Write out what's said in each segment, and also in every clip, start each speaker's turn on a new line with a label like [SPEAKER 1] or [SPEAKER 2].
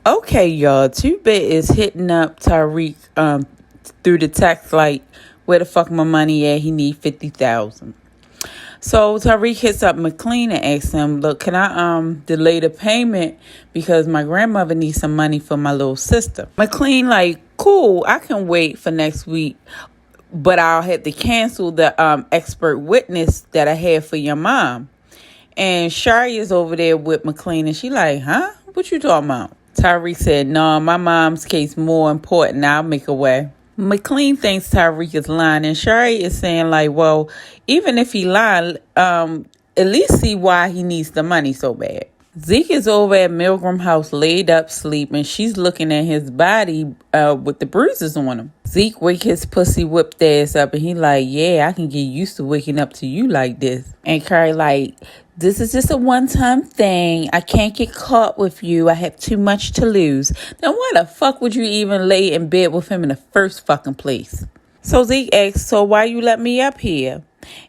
[SPEAKER 1] Okay, y'all. Two-Bit is hitting up Tariq through the text like, where the fuck my money at? He need 50,000. So Tariq hits up McLean and asks him, look, can I delay the payment because my grandmother needs some money for my little sister. McLean like, cool, I can wait for next week, but I'll have to cancel the expert witness that I had for your mom. And Shari is over there with McLean and she like, huh? What you talking about? Tariq said, no, my mom's case more important. I'll make a way. McLean thinks Tariq is lying, and Shari is saying, like, well, even if he lied, at least see why he needs the money so bad. Zeke is over at Milgram House laid up sleeping. She's looking at his body with the bruises on him. Zeke wake his pussy whipped ass up and he like, yeah, I can get used to waking up to you like this. And Carrie like, this is just a one-time thing. I can't get caught with you. I have too much to lose. Then why the fuck would you even lay in bed with him in the first fucking place? So Zeke asks, so why you let me up here?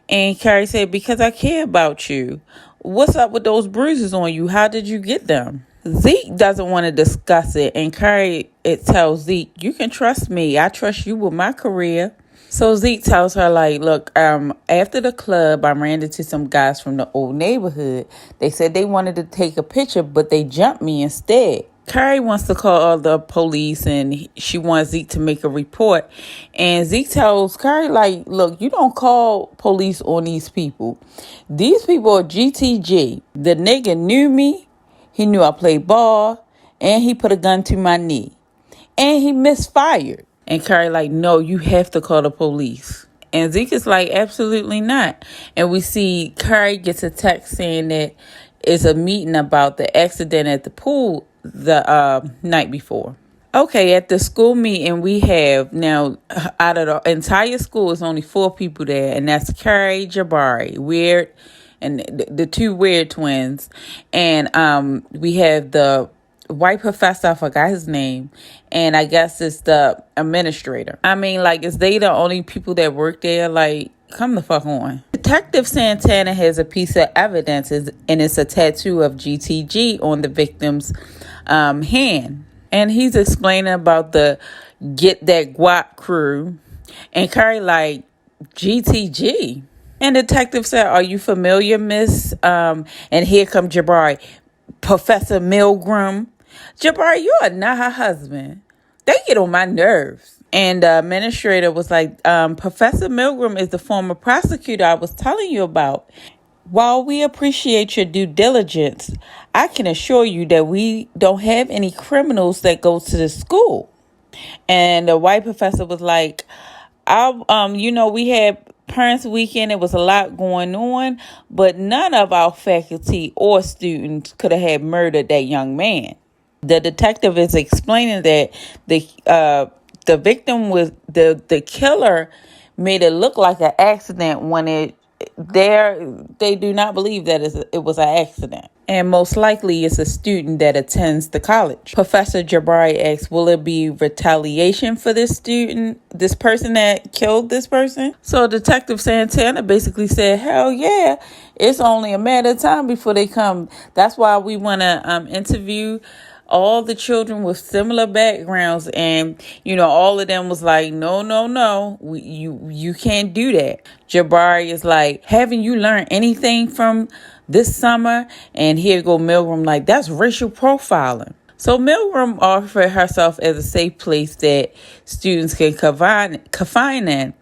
[SPEAKER 1] And Carrie said, because I care about you. What's up with those bruises on you? How did you get them? Zeke doesn't want to discuss it. And Carrie, it tells Zeke, you can trust me. I trust you with my career. So Zeke tells her, like, look, after the club, I ran into some guys from the old neighborhood. They said they wanted to take a picture, but they jumped me instead. Carrie wants to call the police and she wants Zeke to make a report. And Zeke tells Carrie, like, look, you don't call police on these people. These people are GTG. The nigga knew me. He knew I played ball. And he put a gun to my knee. And he misfired. And Carrie like, no, you have to call the police. And Zeke is like, absolutely not. And we see Carrie gets a text saying that it's a meeting about the accident at the pool the night before. Okay, at the school meeting we have now, out of the entire school, is only 4 people there, and that's Carrie, Jabari, Weird, and the 2 Weird twins, and we have the white professor, I forgot his name, and I guess it's the administrator. I mean, like, is they the only people that work there? Like, come the fuck on. Detective Santana has a piece of evidence, and it's a tattoo of GTG on the victim's hand. And he's explaining about the Get That Guap crew. And Carrie like, GTG? And Detective said, are you familiar, miss? And here come Jabari. Professor Milgram. Jabari, you are not her husband. They get on my nerves. And the administrator was like, Professor Milgram is the former prosecutor I was telling you about. While we appreciate your due diligence, I can assure you that we don't have any criminals that go to the school. And the white professor was like, we had Parents Weekend. It was a lot going on, but none of our faculty or students could have had murdered that young man. The detective is explaining that the victim was the killer made it look like an accident when they do not believe that it was an accident. And most likely it's a student that attends the college. Professor Jabari asks, will it be retaliation for this person that killed this person? So Detective Santana basically said, hell yeah, it's only a matter of time before they come. That's why we want to interview all the children with similar backgrounds, and all of them was like, no, you can't do that. Jabari is like, haven't you learned anything from this summer? And here go Milgram like, that's racial profiling. So Milgram offered herself as a safe place that students can confine in.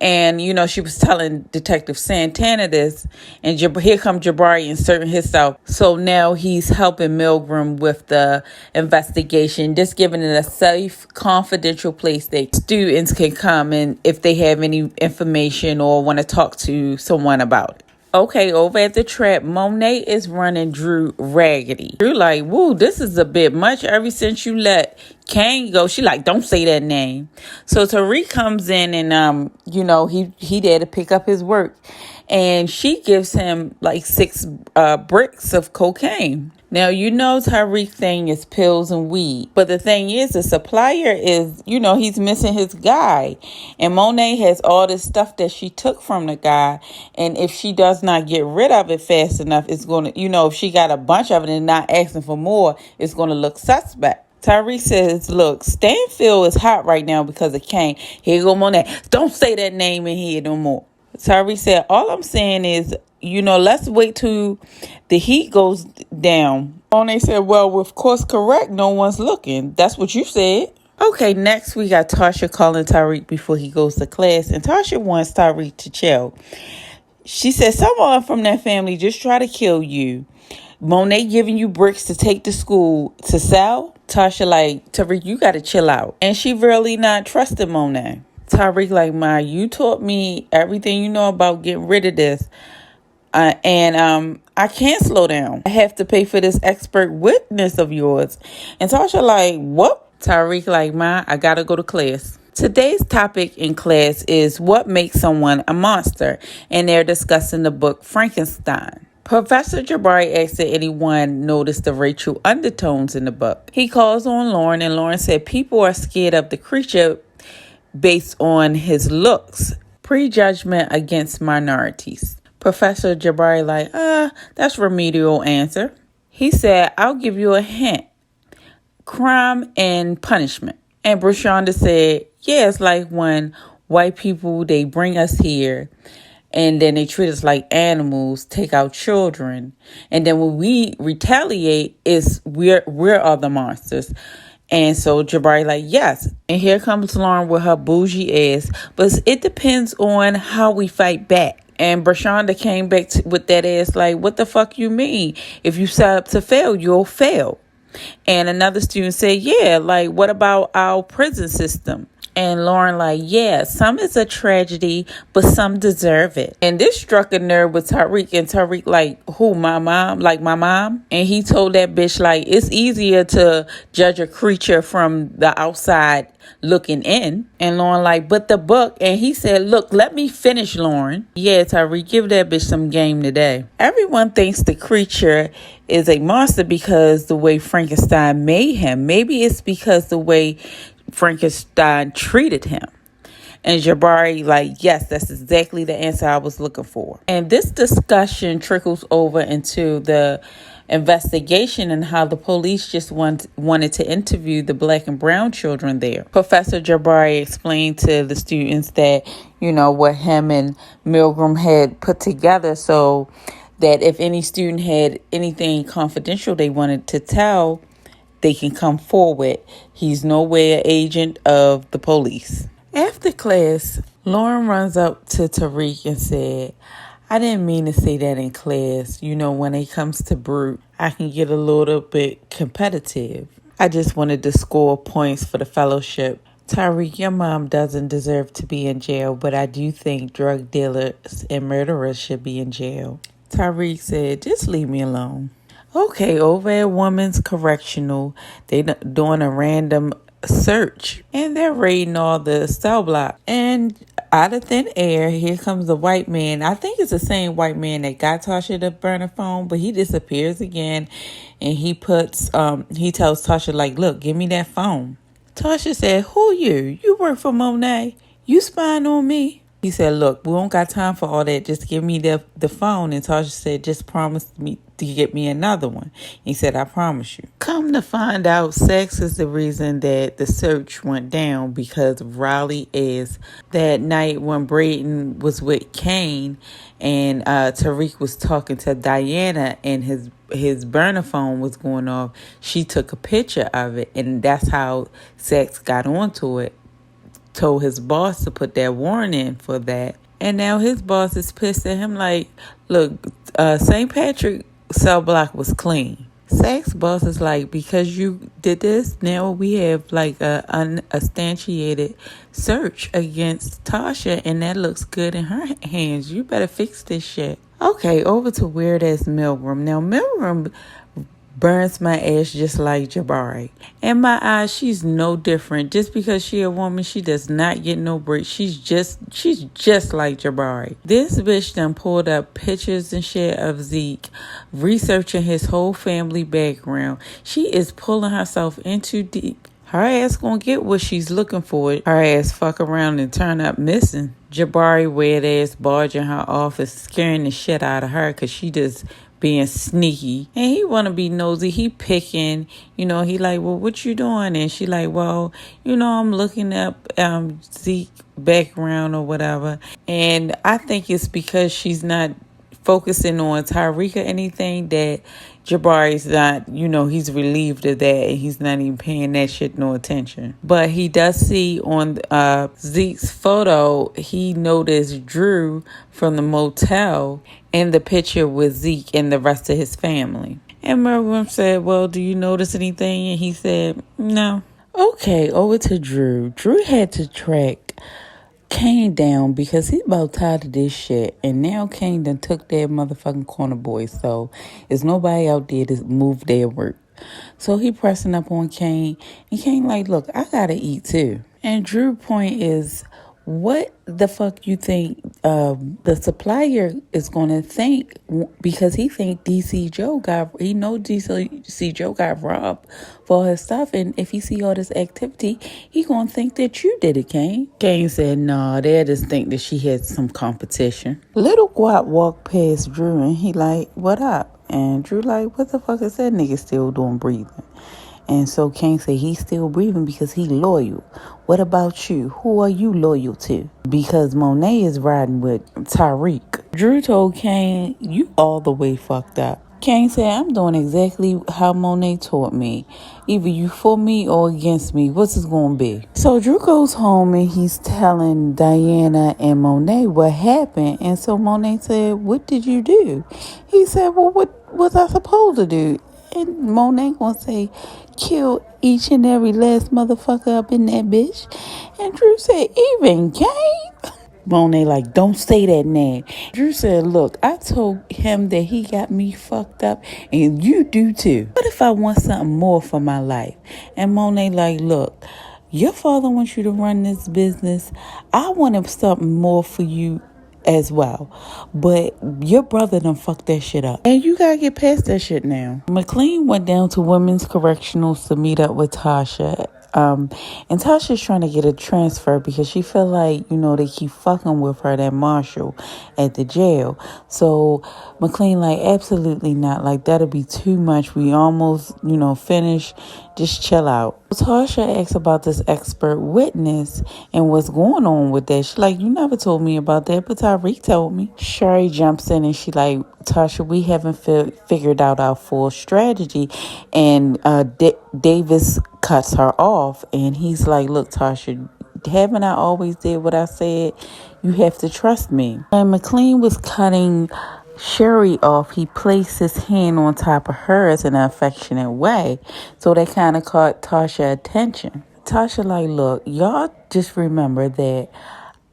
[SPEAKER 1] And, she was telling Detective Santana this, and here come Jabari inserting himself. So now he's helping Milgram with the investigation, just giving it a safe, confidential place that students can come in if they have any information or want to talk to someone about it. Okay, over at the trap, Monet is running Drew raggedy. Drew like, woo, this is a bit much. Ever since you let Kane go, she like, don't say that name. So Tariq comes in and, he there to pick up his work. And she gives him like 6 bricks of cocaine. Now, Tariq thing is pills and weed. But the thing is, the supplier is, he's missing his guy. And Monet has all this stuff that she took from the guy. And if she does not get rid of it fast enough, it's going to, if she got a bunch of it and not asking for more, it's going to look suspect. Tariq says, look, Stanfield is hot right now because of Kane. Here go Monet. Don't say that name in here no more. Tariq said, all I'm saying is, let's wait till the heat goes down. Monet said, well, with course correct, no one's looking. That's what you said. Okay, next we got Tasha calling Tariq before he goes to class. And Tasha wants Tariq to chill. She said, someone from that family just try to kill you. Monet giving you bricks to take to school to sell? Tasha like, Tariq, you got to chill out. And she really not trusting Monet. Tariq like, Ma, you taught me everything you know about getting rid of this. And I can't slow down. I have to pay for this expert witness of yours. And Tasha like, what? Tariq like, Ma, I got to go to class. Today's topic in class is what makes someone a monster. And they're discussing the book Frankenstein. Professor Jabari asked if anyone noticed the racial undertones in the book. He calls on Lauren, and Lauren said people are scared of the creature based on his looks. Prejudgment against minorities. Professor Jabari like, that's remedial answer. He said, I'll give you a hint. Crime and punishment. And Brashonda said, yeah, it's like when white people, they bring us here and then they treat us like animals, take our children. And then when we retaliate, we're all the monsters. And so Jabari like, yes. And here comes Lauren with her bougie ass. But it depends on how we fight back. And Brashonda came back with that ass like, what the fuck you mean? If you set up to fail, you'll fail. And another student said, yeah, like, what about our prison system? And Lauren like, yeah, some is a tragedy, but some deserve it. And this struck a nerve with Tariq. And Tariq like, who, my mom? Like my mom? And he told that bitch like, it's easier to judge a creature from the outside looking in. And Lauren like, but the book. And he said, look, let me finish, Lauren. Yeah, Tariq, give that bitch some game today. Everyone thinks the creature is a monster because the way Frankenstein made him. Maybe it's because the way Frankenstein treated him. And Jabari like, yes, that's exactly the answer I was looking for. And this discussion trickles over into the investigation and how the police just wanted to interview the black and brown children there. Professor Jabari explained to the students that, what him and Milgram had put together so that if any student had anything confidential they wanted to tell, they can come forward. He's nowhere an agent of the police. After class, Lauren runs up to Tariq and said, I didn't mean to say that in class. When it comes to brute, I can get a little bit competitive. I just wanted to score points for the fellowship. Tariq, your mom doesn't deserve to be in jail, but I do think drug dealers and murderers should be in jail. Tariq said, just leave me alone. Okay, over at Women's Correctional, they doing a random search. And they're raiding all the cell block. And out of thin air, here comes a white man. I think it's the same white man that got Tasha to burn a phone, but he disappears again. And he tells Tasha, like, look, give me that phone. Tasha said, who you? You work for Monet? You spying on me? He said, look, we don't got time for all that. Just give me the phone. And Tasha said, just promise me to get me another one. He said, I promise you. Come to find out, sex is the reason that the search went down because of Riley is that night when Braden was with Kane and Tariq was talking to Diana and his burner phone was going off. She took a picture of it, and that's how sex got onto it. Told his boss to put that warrant in for that. And now his boss is pissed at him like, look, St. Patrick cell block was clean. Zach's boss is like, because you did this, now we have like a unsubstantiated search against Tasha, and that looks good in her hands. You better fix this shit. Okay, over to weird ass Milgram. Now Milgram burns my ass just like Jabari. In my eyes, she's no different. Just because she a woman, she does not get no break. She's just like Jabari. This bitch done pulled up pictures and shit of Zeke, researching his whole family background. She is pulling herself into deep. Her ass gonna get what she's looking for. Her ass fuck around and turn up missing. Jabari weird ass barge in her office, scaring the shit out of her because she just being sneaky. And he want to be nosy. He picking, he like, well, what you doing? And she like, well, I'm looking up Zeke background or whatever. And I think it's because she's not focusing on Tariq or anything that Jabari's not, he's relieved of that and he's not even paying that shit no attention. But he does see on Zeke's photo, he noticed Drew from the motel in the picture with Zeke and the rest of his family. And Merwin said, well, do you notice anything? And he said, no. Okay, over to Drew. Drew had to track Kane down because he's about tired of this shit. And now Kane done took their motherfucking corner boy. So there's nobody out there to move their work. So he pressing up on Kane. And Kane like, look, I gotta eat too. And Drew's point is, what the fuck you think the supplier is going to think? Because he think DC Joe got robbed for his stuff. And if he see all this activity, he going to think that you did it, Kane. Kane said, nah, they just think that she had some competition. Little Guap walked past Drew and he like, what up? And Drew like, what the fuck is that nigga still doing breathing? And so Kane said he's still breathing because he loyal. What about you? Who are you loyal to? Because Monet is riding with Tariq. Drew told Kane, you all the way fucked up. Kane said, I'm doing exactly how Monet taught me. Either you for me or against me. What's it going to be? So Drew goes home and he's telling Diana and Monet what happened. And so Monet said, what did you do? He said, well, what was I supposed to do? And Monet gonna say, kill each and every last motherfucker up in that bitch. And Drew said, even Kane? Monet like, don't say that name. Drew said, look, I told him that he got me fucked up and you do too. What if I want something more for my life? And Monet like, look, your father wants you to run this business. I want something more for you as well. But your brother done fucked that shit up. And you gotta get past that shit now. McLean went down to Women's Correctionals to meet up with Tasha. And Tasha's trying to get a transfer because she feel like, they keep fucking with her, that marshal at the jail. So McLean like, absolutely not. Like, that'll be too much. We almost, finished. Just chill out. Tasha asks about this expert witness and what's going on with that. She like, you never told me about that, but Tariq told me. Sherry jumps in and she like, Tasha, we haven't figured out our full strategy. And Davis cuts her off and he's like, look, Tasha, haven't I always did what I said? You have to trust me. And McLean was cutting Sherry off. He placed his hand on top of hers in an affectionate way. So that kind of caught Tasha's attention. Tasha like, look, y'all just remember that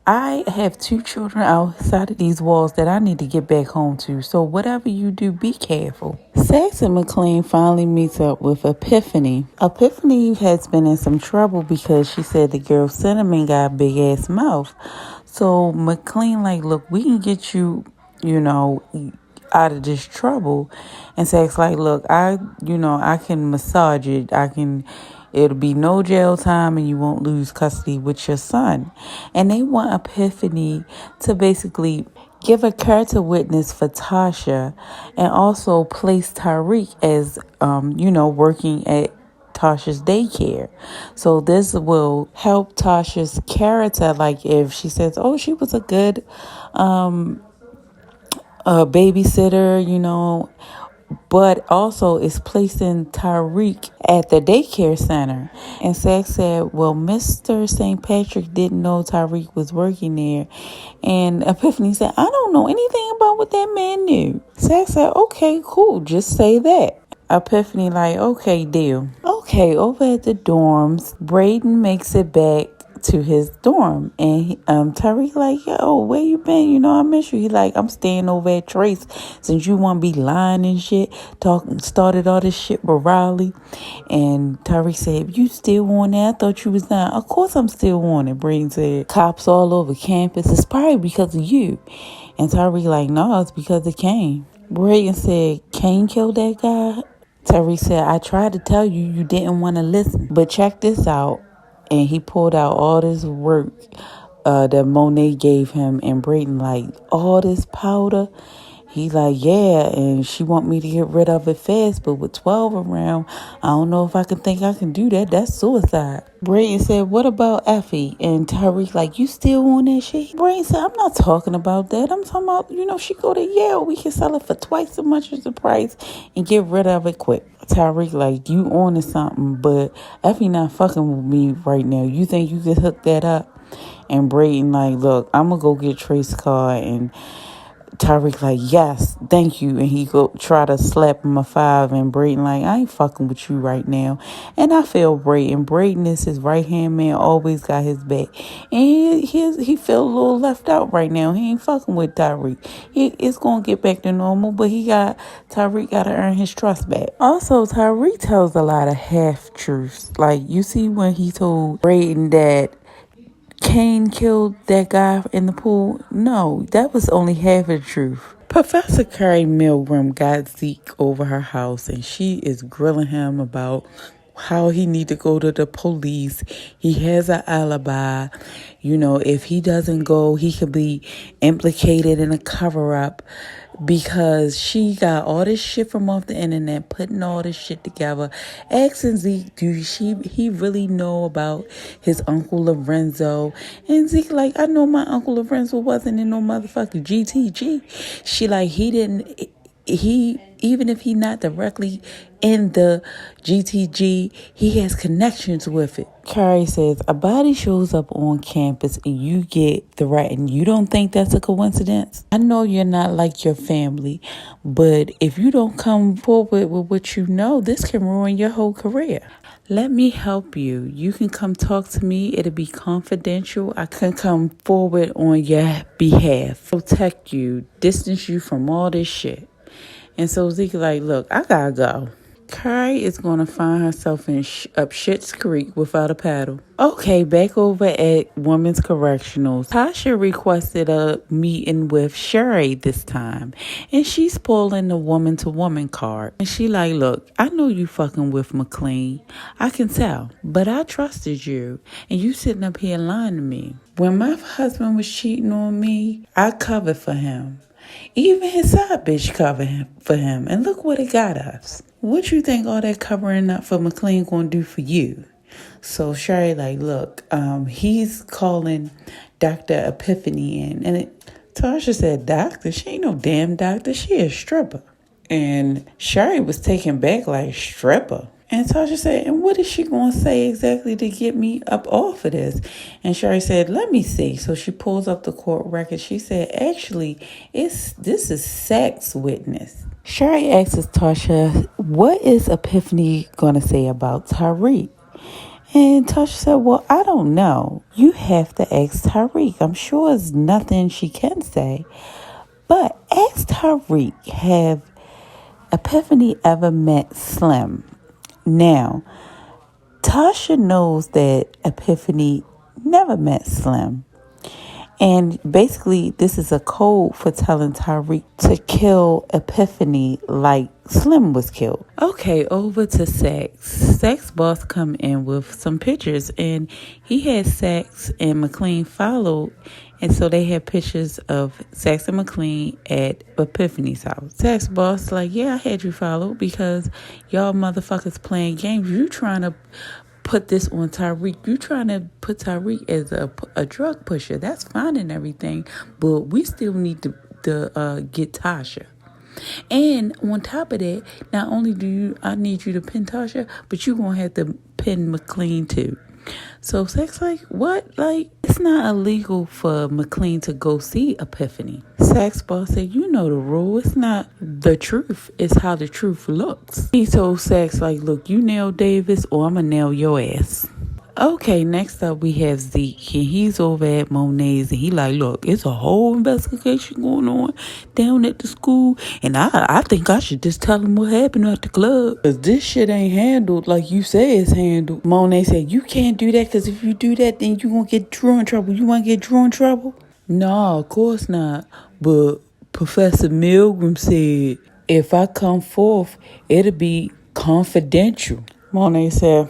[SPEAKER 1] I have 2 children outside of these walls that I need to get back home to. So whatever you do, be careful. Saxon McLean finally meets up with Epiphany. Epiphany has been in some trouble because she said the girl Cinnamon got a big ass mouth. So McLean like, look, we can get you, out of this trouble. And Sax like, look, I can massage it. It'll be no jail time and you won't lose custody with your son. And they want Epiphany to basically give a character witness for Tasha and also place Tariq as, working at Tasha's daycare. So this will help Tasha's character. Like if she says, oh, she was a good babysitter, but also is placing Tariq at the daycare center. And Sax said, well, Mr. St. Patrick didn't know Tariq was working there. And Epiphany said, I don't know anything about what that man knew. Sax said, okay, cool, just say that. Epiphany like, okay, deal. Okay, over at the dorms, Braden makes it back to his dorm, and Tariq like, yo, where you been? I miss you. He like, I'm staying over at Trace since you want to be lying and shit. Started all this shit with Riley. And Tariq said, you still on that? I thought you was not. Of course I'm still on it. Braden said, cops all over campus. It's probably because of you. And Tariq like, no, it's because of Kane. Braden said, Kane killed that guy? Tariq said, I tried to tell you, you didn't want to listen. But check this out. And he pulled out all this work that Monet gave him. And Braden like, all this powder? He like, yeah, and she want me to get rid of it fast, but with 12 around, I don't know if I can do that. That's suicide. Brayden said, what about Effie? And Tariq like, you still on that shit? Brayden said, I'm not talking about that. I'm talking about, she go to Yale. We can sell it for twice as much as the price and get rid of it quick. Tariq like, you on to something, but Effie not fucking with me right now. You think you could hook that up? And Brayden like, look, I'm going to go get Trace's car. And Tyreek like, yes, thank you. And he go try to slap him a 5. And Brayden like, I ain't fucking with you right now. And I feel Brayden. Brayden is his right-hand man, always got his back. And he feel a little left out right now. He ain't fucking with Tyreek. It's going to get back to normal, but Tyreek got to earn his trust back. Also, Tyreek tells a lot of half-truths. Like, you see when he told Brayden that Kane killed that guy in the pool? No, that was only half the truth. Professor Carrie Milgram got Zeke over her house, and she is grilling him about how he need to go to the police. He has an alibi. If he doesn't go, he could be implicated in a cover-up, because she got all this shit from off the internet, putting all this shit together, asking Zeke, he really know about his Uncle Lorenzo? And Zeke like, I know my Uncle Lorenzo wasn't in no motherfucking GTG. She like, even if he not directly in the GTG, he has connections with it. Carrie says, a body shows up on campus and you get threatened. You don't think that's a coincidence? I know you're not like your family, but if you don't come forward with what you know, this can ruin your whole career. Let me help you. You can come talk to me. It'll be confidential. I can come forward on your behalf, protect you, distance you from all this shit. And so Zeke like, look, I gotta go. Carrie is going to find herself up Schitt's Creek without a paddle. Okay, back over at Women's Correctionals. Tasha requested a meeting with Sherry this time. And she's pulling the woman-to-woman card. And she like, look, I know you fucking with McLean. I can tell. But I trusted you. And you sitting up here lying to me. When my husband was cheating on me, I covered for him. Even his side bitch covered for him. And look what it got us. What you think all that covering up for McLean gonna do for you? So Sherry like, look, he's calling Dr. Epiphany in. And Tasha said, doctor? She ain't no damn doctor. She a stripper. And Sherry was taken back like, stripper? And Tasha said, and what is she going to say exactly to get me up off of this? And Sherry said, let me see. So she pulls up the court record. She said, actually, this is sex witness. Sherry asks Tasha, what is Epiphany going to say about Tariq? And Tasha said, well, I don't know. You have to ask Tariq. I'm sure there's nothing she can say. But ask Tariq, have Epiphany ever met Slim? Now, Tasha knows that Epiphany never met Slim. And basically, this is a code for telling Tariq to kill Epiphany like Slim was killed. Okay, over to Sax. Sax boss come in with some pictures, and he had Sax and McLean followed. And so they had pictures of Sax and McLean at Epiphany's house. Sax boss like, yeah, I had you followed because y'all motherfuckers playing games. You trying to put this on Tariq. You trying to put Tariq as a drug pusher. That's fine and everything, but we still need to get Tasha. And on top of that, not only I need you to pin Tasha, but you gonna have to pin McLean too. So Sax like, what? Like, it's not illegal for McLean to go see Epiphany. Sax boss said, you know the rule. It's not the truth. It's how the truth looks. He told Sax like, look, you nail Davis or I'm going to nail your ass. Okay, next up we have Zeke, and he's over at Monet's, and he like, look, it's a whole investigation going on down at the school, and I think I should just tell him what happened at the club, because this shit ain't handled like you say it's handled. Monet said, you can't do that, because if you do that, then you gonna get Drew in trouble. You want to get Drew in trouble? No, of course not, but Professor Milgram said, if I come forth, it'll be confidential. Monet said,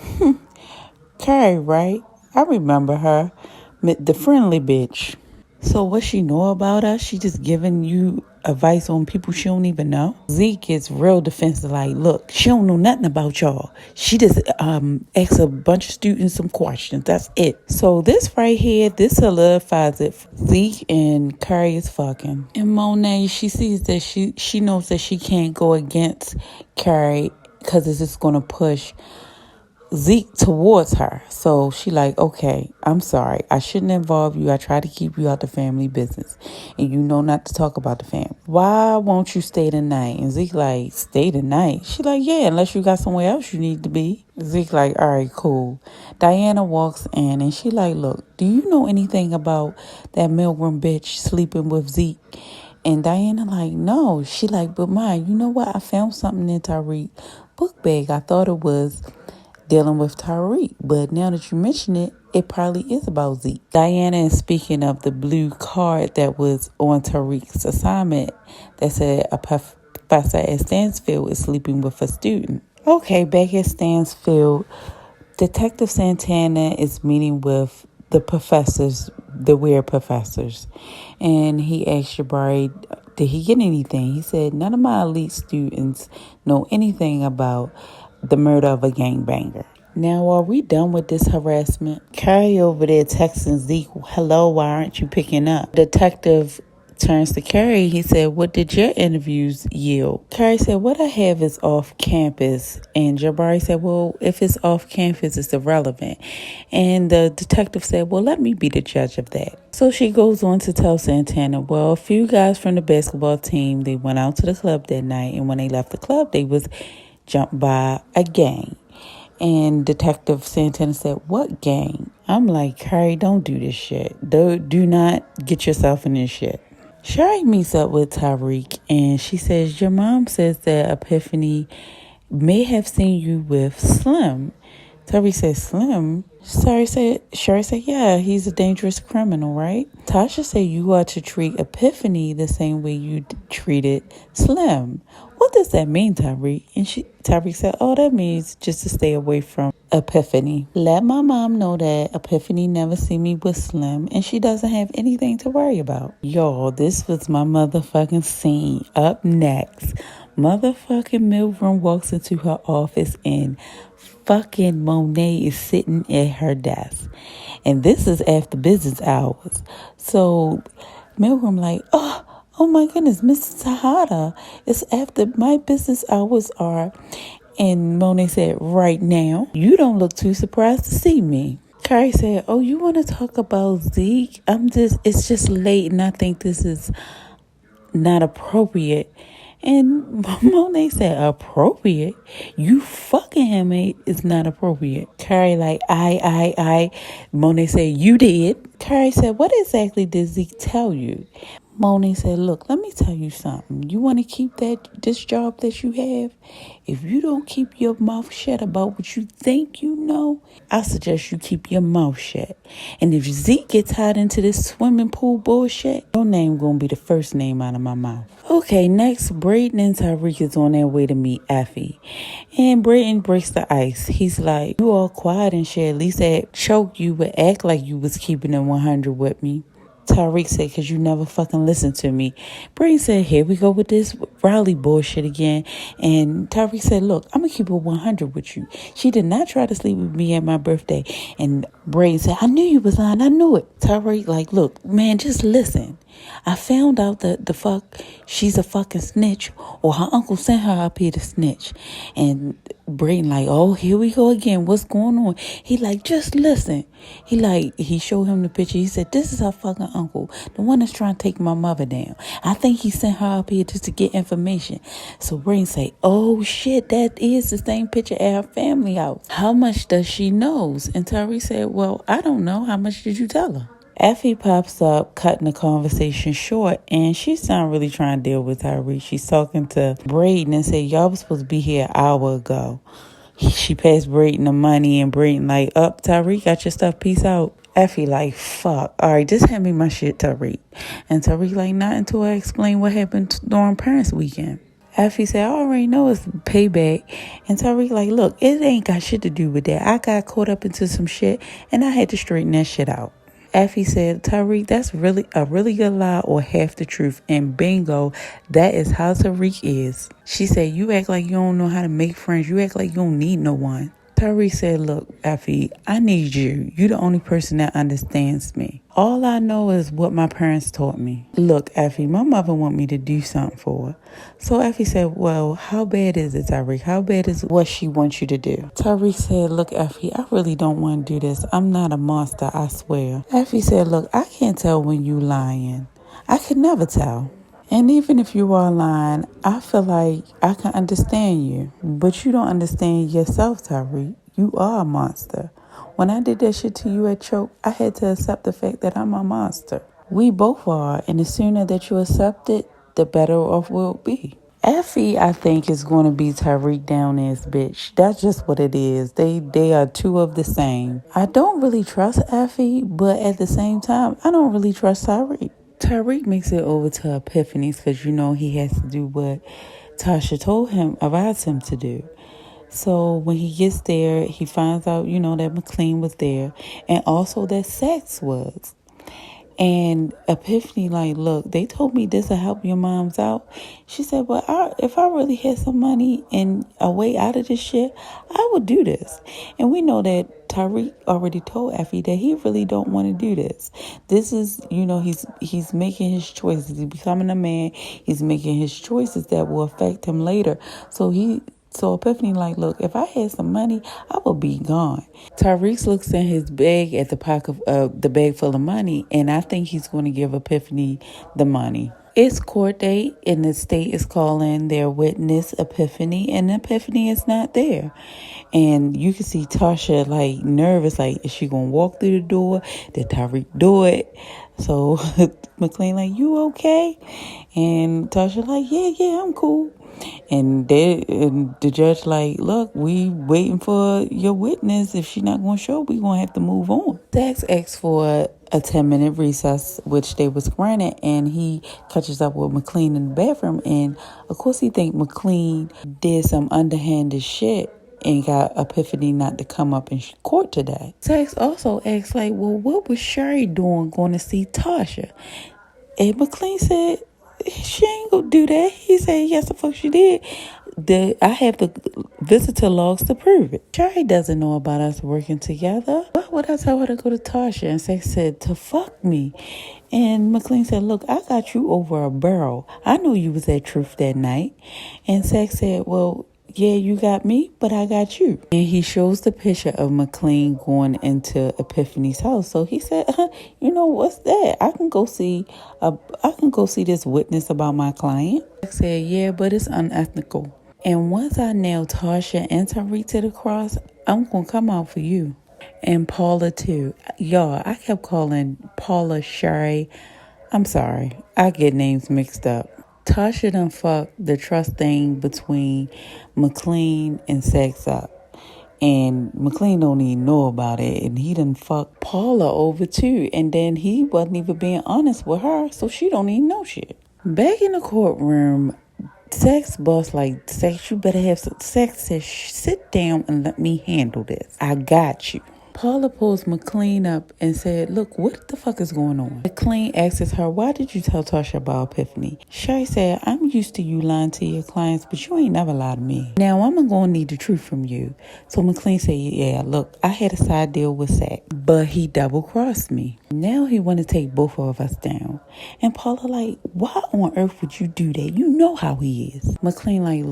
[SPEAKER 1] Carrie, right? I remember her. The friendly bitch. So what she know about us? She just giving you advice on people she don't even know. Zeke gets real defensive, like, look, she don't know nothing about y'all. She just asks a bunch of students some questions. That's it. So this right here, this solidifies it. Zeke and Carrie is fucking. And Monet, she sees that she knows that she can't go against Carrie because it's just going to push Zeke towards her. So she like, okay, I'm sorry. I shouldn't involve you. I try to keep you out the family business. And you know not to talk about the family. Why won't you stay the night? And Zeke like, stay the night? She like, yeah, unless you got somewhere else you need to be. Zeke like, all right, cool. Diana walks in and she like, look, do you know anything about that Milgram bitch sleeping with Zeke? And Diana like, no. She like, but Ma, you know what? I found something in Tariq book bag. I thought it was dealing with Tariq, but now that you mention it, it probably is about Zeke. Diana is speaking of the blue card that was on Tariq's assignment that said a professor at Stansfield is sleeping with a student. Okay, back at Stansfield, Detective Santana is meeting with the professors, the weird professors, and he asked Jabari, did he get anything? He said, none of my elite students know anything about the murder of a gangbanger. Now, are we done with this harassment? Carrie over there texting Zeke, hello, why aren't you picking up? Detective turns to Carrie. He said, what did your interviews yield? Carrie said, what I have is off campus. And Jabari said, well, if it's off campus, it's irrelevant. And the detective said, well, let me be the judge of that. So she goes on to tell Santana, well, a few guys from the basketball team, they went out to the club that night. And when they left the club, they was jumped by a gang. And Detective Santana said, what gang? I'm like, Carrie, don't do this shit. Do not get yourself in this shit. Shari meets up with Tariq and she says, your mom says that Epiphany may have seen you with Slim. Tariq says, Slim? Shari said, yeah, he's a dangerous criminal, right? Tasha said you are to treat Epiphany the same way you treated Slim. What does that mean, Tariq? And Tariq said, oh, that means just to stay away from Epiphany. Let my mom know that Epiphany never seen me with Slim and she doesn't have anything to worry about. Y'all, this was my motherfucking scene. Up next, motherfucking Milgram walks into her office and fucking Monet is sitting at her desk. And this is after business hours. So Milgram like, oh my goodness, Mrs. Tejada, it's after my business hours are. And Monet said, right now, you don't look too surprised to see me. Carrie said, oh, you want to talk about Zeke? It's just late and I think this is not appropriate. And Monet said, appropriate? You fucking him is not appropriate. Carrie like, I. Monet said, you did. Carrie said, what exactly did Zeke tell you? Monet said, look, let me tell you something. You want to keep this job that you have? If you don't keep your mouth shut about what you think you know, I suggest you keep your mouth shut. And if Zeke gets tied into this swimming pool bullshit, your name gonna be the first name out of my mouth. Okay, next, Brayden and Tariq is on their way to meet Effie. And Brayden breaks the ice. He's like, you all quiet and shit. At least choke you, but act like you was keeping it 100 with me. Tariq said, because you never fucking listened to me. Brayden said, here we go with this Riley bullshit again. And Tariq said, look, I'm going to keep it 100 with you. She did not try to sleep with me at my birthday. And Brayden said, I knew you was lying. I knew it. Tariq like, look, man, just listen. I found out that she's a fucking snitch, or her uncle sent her up here to snitch. And Brayden like, oh, here we go again. What's going on? He like, just listen. He showed him the picture. He said, this is her fucking uncle, the one that's trying to take my mother down. I think he sent her up here just to get information. So Brayden say, oh shit, that is the same picture at her family house. How much does she knows? And Tariq said, well, I don't know. How much did you tell her? Effie pops up, cutting the conversation short, and she's not really trying to deal with Tyree. She's talking to Brayden and said, y'all was supposed to be here an hour ago. She passed Brayden the money, and Brayden like, up, Tyree, got your stuff, peace out. Effie like, fuck, all right, just hand me my shit, Tariq. And Tariq like, not until I explain what happened during Parents Weekend. Effie said, I already know it's payback. And Tariq like, look, it ain't got shit to do with that. I got caught up into some shit, and I had to straighten that shit out. Effie said, Tariq, that's really a really good lie or half the truth. And bingo, that is how Tariq is. She said, you act like you don't know how to make friends. You act like you don't need no one. Tariq said, look, Effie, I need you. You're the only person that understands me. All I know is what my parents taught me. Look, Effie, my mother want me to do something for her. So Effie said, well, how bad is it, Tariq? How bad is what she wants you to do? Tariq said, look, Effie, I really don't want to do this. I'm not a monster, I swear. Effie said, look, I can't tell when you lying. I could never tell. And even if you are lying, I feel like I can understand you. But you don't understand yourself, Tariq. You are a monster. When I did that shit to you at Choke, I had to accept the fact that I'm a monster. We both are, and the sooner that you accept it, the better off we'll be. Effie, I think, is going to be Tariq down ass bitch. That's just what it is. They are two of the same. I don't really trust Effie, but at the same time, I don't really trust Tariq. Tariq makes it over to Epiphany's because he has to do what Tasha told him, advised him to do. So when he gets there, he finds out, that McLean was there and also that Saxe was. And Epiphany like, look, they told me this will help your moms out. She said, well, if I really had some money and a way out of this shit, I would do this. And we know that Tariq already told Effie that he really don't want to do this. This is, he's making his choices. He's becoming a man. He's making his choices that will affect him later. So Epiphany like, look, if I had some money, I would be gone. Tariq looks in his bag at the pocket of the bag full of money, and I think he's going to give Epiphany the money. It's court date, and the state is calling their witness, Epiphany, and Epiphany is not there. And you can see Tasha like nervous, like, is she going to walk through the door? Did Tariq do it? So McLean like, you okay? And Tasha like, yeah, I'm cool. And the judge like, look, we waiting for your witness. If she not going to show, we going to have to move on. Saxe asked for a 10-minute recess, which they was granted, and he catches up with McLean in the bathroom. And, of course, he think McLean did some underhanded shit and got Epiphany not to come up in court today. Saxe also asked, like, well, what was Sherry doing going to see Tasha? And McLean said, she ain't gonna do that. He said, yes, the fuck she did. I have the visitor logs to prove it. Sherry doesn't know about us working together. Why would I tell her to go to Tasha? And Saxe said, to fuck me. And McLean said, look, I got you over a barrel. I knew you was at Truth that night. And Saxe said, well, yeah, you got me, but I got you. And he shows the picture of McLean going into Epiphany's house. So he said, what's that? I can go see this witness about my client. I said, yeah, but it's unethical. And once I nail Tasha and Tariq to the cross, I'm going to come out for you. And Paula too. Y'all, I kept calling Paula Sherry. I'm sorry. I get names mixed up. Tasha done fucked the trust thing between McLean and Saxe up. And McLean don't even know about it. And he done fucked Paula over too. And then he wasn't even being honest with her. So she don't even know shit. Back in the courtroom, Saxe boss like, Saxe, you better have some. Saxe says, sit down and let me handle this. I got you. Paula pulls McLean up and said, look, what the fuck is going on? McLean asks her, why did you tell Tasha about Epiphany? Sherry said, I'm used to you lying to your clients, but you ain't never lied to me. Now I'm going to need the truth from you. So McLean said, yeah, look, I had a side deal with Saxe, but he double-crossed me. Now he want to take both of us down. And Paula like, why on earth would you do that? You know how he is. McLean like,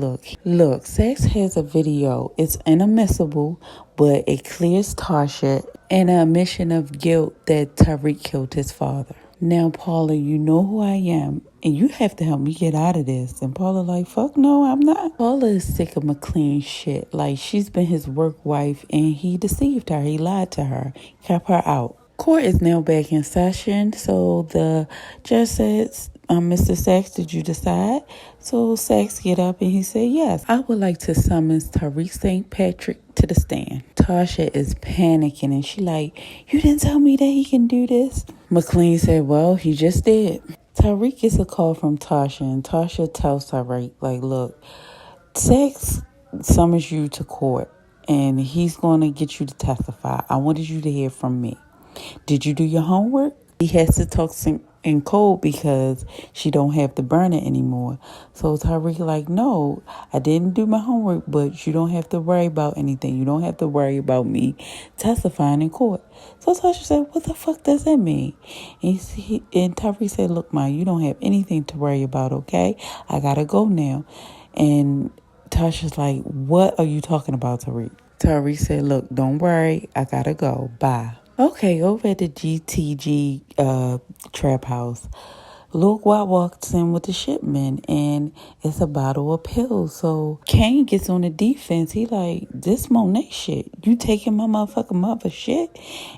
[SPEAKER 1] look, Saxe has a video. It's inadmissible, but it clears Tasha and an admission of guilt that Tariq killed his father. Now, Paula, you know who I am, and you have to help me get out of this. And Paula like, fuck no, I'm not. Paula is sick of McLean's shit. Like, she's been his work wife, and he deceived her. He lied to her, kept her out. Court is now back in session, so the judge says, Mr. Saxe, did you decide? So Saxe get up and he said, yes, I would like to summons Tariq St. Patrick to the stand. Tasha is panicking and she like, you didn't tell me that he can do this? McLean said, well, he just did. Tariq gets a call from Tasha and Tasha tells Tariq, like, look, Saxe summons you to court and he's going to get you to testify. I wanted you to hear from me. Did you do your homework? He has to talk in code because she don't have the burner anymore. So Tariq like, no, I didn't do my homework, but you don't have to worry about anything. You don't have to worry about me testifying in court. So Tasha said, what the fuck does that mean? And Tariq said, look, Ma, you don't have anything to worry about, okay? I gotta go now. And Tasha's like, what are you talking about, Tariq? Tariq said, look, don't worry. I gotta go. Bye. Okay, over at the GTG trap house, Lil Guap walks in with the shipment, and it's a bottle of pills. So Kane gets on the defense. He like, this Monet shit. You taking my motherfucking mother shit?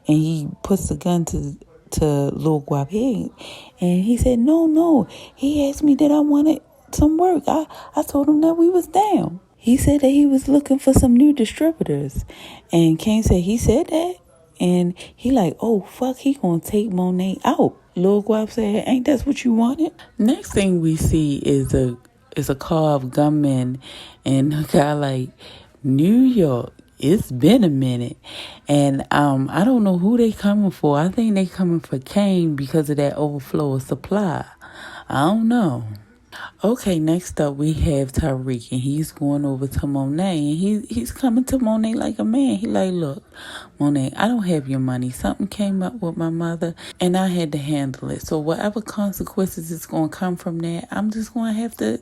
[SPEAKER 1] And he puts the gun to Lil Guap head. And he said, no. He asked me that I wanted some work. I told him that we was down. He said that he was looking for some new distributors. And Kane said, he said that? And he like, oh, fuck, he gonna take Monet out. Lil Guap said, ain't that what you wanted? Next thing we see is a car of gunmen, and a guy like, New York, it's been a minute. And I don't know who they coming for. I think they coming for Kane because of that overflow of supply. I don't know. Okay, next up we have Tariq, and he's going over to Monet, and he's coming to Monet like a man. He like, look, Monet, I don't have your money. Something came up with my mother, and I had to handle it. So whatever consequences is going to come from that, I'm just going to have to,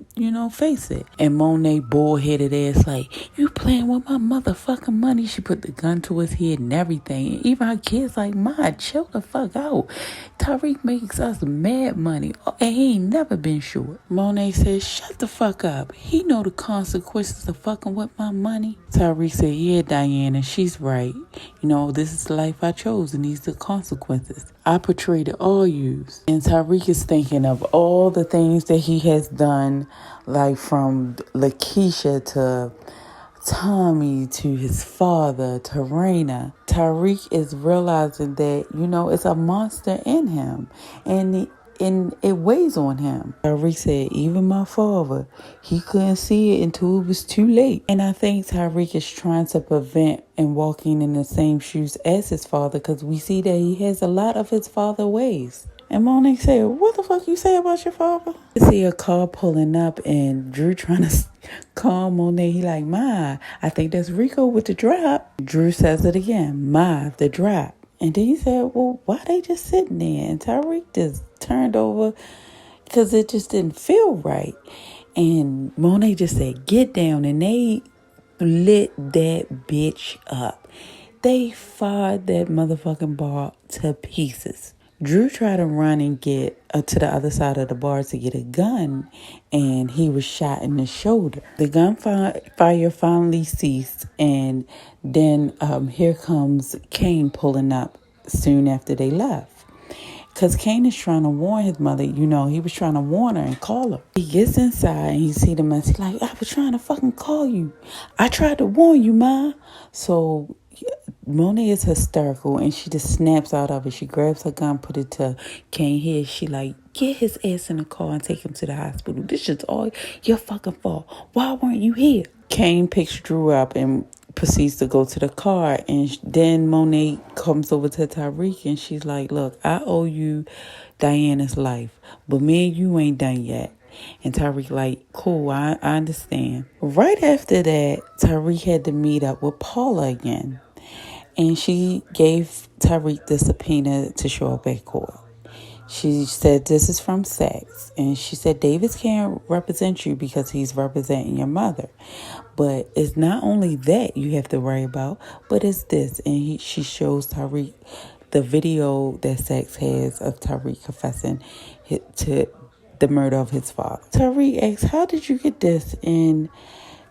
[SPEAKER 1] face it. And Monet, bullheaded ass, like, you playing with my motherfucking money. She put the gun to his head and everything. And even her kids like, Ma, chill the fuck out. Tariq makes us mad money, and he ain't never been short. Monet said, shut the fuck up. He know the consequences of fucking with my money. Tariq said, yeah, Diana, she's right. This is the life I chose, and these are the consequences. I portrayed it all yous. And Tariq is thinking of all the things that he has done, like from Lakeisha to Tommy to his father, to Raina. Tariq is realizing that, it's a monster in him. And it weighs on him. Tariq said, even my father, he couldn't see it until it was too late. And I think Tariq is trying to prevent and walking in the same shoes as his father, because we see that he has a lot of his father ways. And Monet said, what the fuck you say about your father? I see a car pulling up, and Drew trying to call Monet. He like, Ma, I think that's Rico with the drop. Drew says it again, Ma, the drop. And then he said, well, why they just sitting there? And Tariq just turned over because it just didn't feel right. And Monet just said, get down. And they lit that bitch up. They fired that motherfucking bar to pieces. Drew tried to run and get to the other side of the bar to get a gun, and he was shot in the shoulder. The gunfire finally ceased, and then here comes Kane pulling up soon after they left. Because Kane is trying to warn his mother, he was trying to warn her and call her. He gets inside and he see the mess. He's like, I was trying to fucking call you. I tried to warn you, Ma. So Monet is hysterical, and she just snaps out of it. She grabs her gun, put it to Kane's head. She like, get his ass in the car and take him to the hospital. This is all your fucking fault. Why weren't you here? Kane picks Drew up and proceeds to go to the car. And then Monet comes over to Tariq, and she's like, look, I owe you Diana's life, but me and you ain't done yet. And Tariq like, cool, I understand. Right after that, Tariq had to meet up with Paula again. And she gave Tariq the subpoena to show up at court. She said, this is from Sachs. And she said, Davis can't represent you because he's representing your mother. But it's not only that you have to worry about, but it's this. And she shows Tariq the video that Sachs has of Tariq confessing to the murder of his father. Tariq asks, how did you get this? And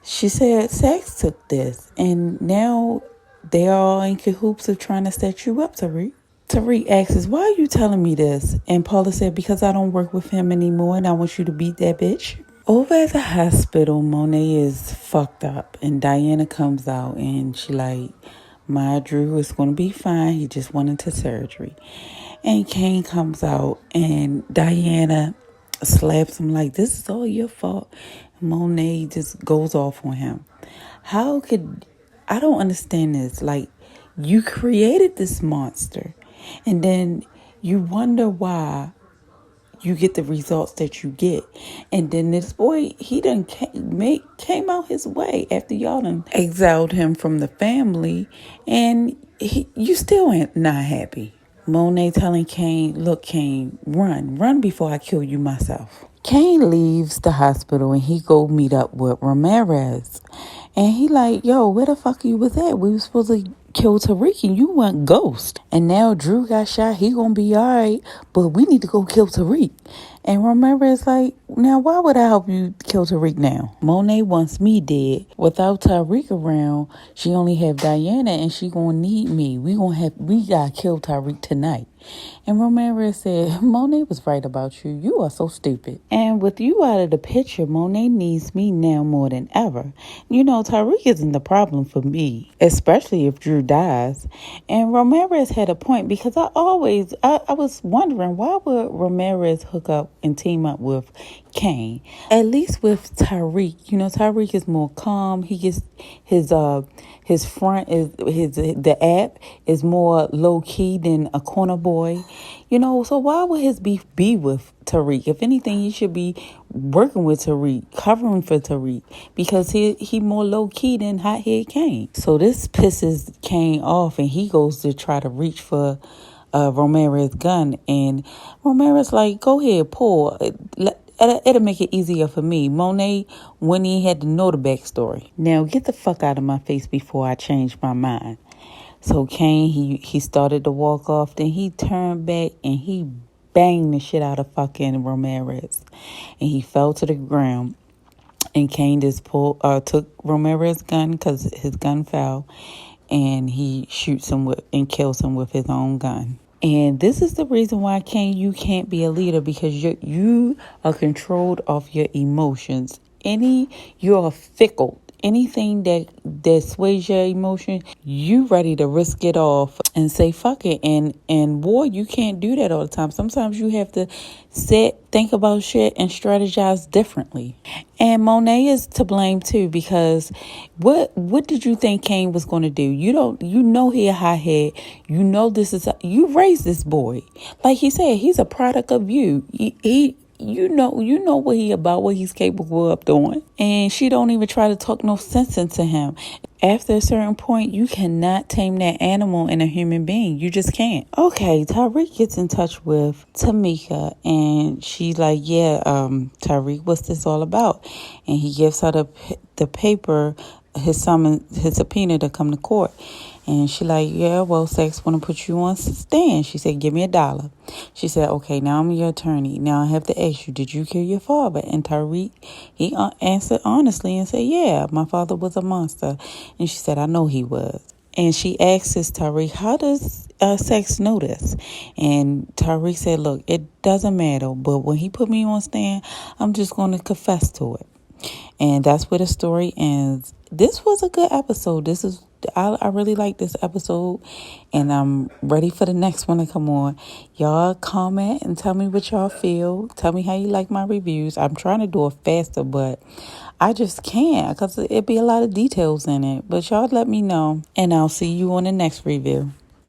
[SPEAKER 1] she said, Sachs took this. And now they're all in cahoots of trying to set you up, Tariq. Tariq asks, why are you telling me this? And Paula said, because I don't work with him anymore and I want you to beat that bitch. Over at the hospital, Monet is fucked up. And Diana comes out and she like, my Drew is going to be fine. He just went into surgery. And Kane comes out and Diana slaps him like, this is all your fault. And Monet just goes off on him. I don't understand this. Like, you created this monster And then you wonder why you get the results that you get. And then this boy, he done came out his way after y'all done exiled him from the family, and you still ain't not happy. Monet telling Cane, look, Cane, run before I kill you myself. Cane leaves the hospital and he go meet up with Ramirez. And he like, yo, where the fuck you was at? We was supposed to kill Tariq and you went ghost. And now Drew got shot. He gonna be all right, but we need to go kill Tariq. And Ramirez like, now why would I help you kill Tariq now? Monet wants me dead. Without Tariq around, she only have Diana and she gonna need me. We gotta kill Tariq tonight. And Ramirez said, Monet was right about you. You are so stupid. And with you out of the picture, Monet needs me now more than ever. You know, Tariq isn't the problem for me, especially if Drew dies. And Ramirez had a point because I was wondering, why would Ramirez hook up and team up with Cane? At least with Tariq, you know, Tariq is more calm. He gets his front is the app is more low key than a corner boy, you know. So why would his beef be with Tariq? If anything, he should be working with Tariq, covering for Tariq, because he more low key than Hothead Cane. So this pisses Cane off, and he goes to try to reach for Ramirez's gun, and Ramirez like, go ahead, pull. It'll make it easier for me. Monet wouldn't even had to know the backstory. Now get the fuck out of my face before I change my mind. So Cane, he started to walk off. Then he turned back and he banged the shit out of fucking Ramirez. And he fell to the ground. And Cane just took Ramirez's gun because his gun fell. And he shoots him and kills him with his own gun. And this is the reason why you can't be a leader, because you are controlled off your emotions. You're fickle. Anything that sways your emotion, you ready to risk it off and say fuck it. And war, you can't do that all the time. Sometimes you have to think about shit and strategize differently. And Monet is to blame too, because what did you think Cane was going to do? You know he a hothead. You know you raised this boy. Like he said, he's a product of you. You know what he about, what he's capable of doing. And she don't even try to talk no sense into him. After a certain point, you cannot tame that animal in a human being. You just can't. Okay, Tariq gets in touch with Tamika, and she's like, yeah, Tariq, what's this all about? And he gives her the paper, his subpoena to come to court. And she like, yeah, well, Sex want to put you on stand. She said, give me $1. She said, okay, now I'm your attorney. Now I have to ask you, did you kill your father? And Tariq, he answered honestly and said, yeah, my father was a monster. And she said, I know he was. And she asks Tariq, how does Sex know this? And Tariq said, look, it doesn't matter. But when he put me on stand, I'm just going to confess to it. And that's where the story ends. This was a good episode. I really like this episode, and I'm ready for the next one to come on. Y'all comment and tell me what y'all feel. Tell me how you like my reviews. I'm trying to do it faster, but I just can't because it'd be a lot of details in it. But y'all let me know, and I'll see you on the next review.